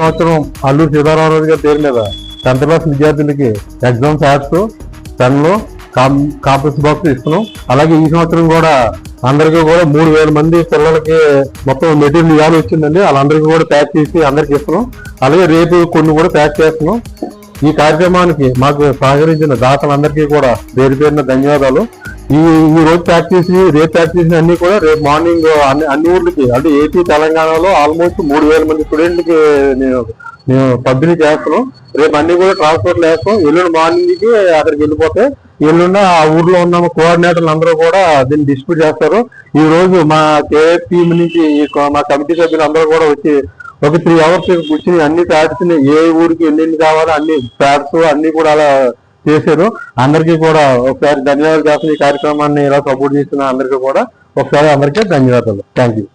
సంవత్సరం అల్లూరు సీతారామరాజు గారి పేరు మీద 10th క్లాస్ విద్యార్థులకి ఎగ్జామ్స్ యాప్స్, పెన్లు, కాంప్లెక్స్ బాక్స్ ఇస్తున్నాం. అలాగే ఈ సంవత్సరం కూడా అందరికీ కూడా 3000 మంది పిల్లలకి మొత్తం మెటీరియల్ ఇవ్వాలి వచ్చిందండి. వాళ్ళందరికీ కూడా ప్యాక్ చేసి అందరికి ఇస్తున్నాం. అలాగే రేపు కొన్ని కూడా ప్యాక్ చేస్తున్నాం. ఈ కార్యక్రమానికి మాకు సహకరించిన దాతలందరికీ కూడా పేరు పేరున ధన్యవాదాలు. ఈ రోజు ప్యాక్ చేసి రేపు ప్యాక్ చేసిన అన్ని కూడా రేపు మార్నింగ్ అన్ని ఊర్లకి అంటే ఏపీ తెలంగాణలో ఆల్మోస్ట్ 3000 మంది స్టూడెంట్లకి నేను పంపిణీ చేస్తున్నాం. రేపు అన్ని కూడా ట్రాన్స్పోర్ట్లు వేస్తాం. ఎల్లుండి మార్నింగ్ కి అక్కడికి వెళ్ళిపోతే ఎల్లుండి ఆ ఊర్లో ఉన్న కోఆర్డినేటర్లు అందరూ కూడా దీన్ని డిస్ట్రిబ్యూట్ చేస్తారు. ఈ రోజు మా కేఎఫ్ టీమ్ నుంచి మా కమిటీ సభ్యులు అందరూ కూడా వచ్చి ఒక 3 hours కూర్చుని అన్ని ప్యాడ్స్ ని ఏ ఊరికి ఎన్ని కావాలో అన్ని ప్యాడ్స్ అన్ని కూడా అలా చేశారు. అందరికీ కూడా ఒకసారి ధన్యవాదాలు చేస్తున్న ఈ కార్యక్రమాన్ని ఇలా సపోర్ట్ చేసిన అందరికీ కూడా ఒకసారి అందరికీ ధన్యవాదాలు. Thank you.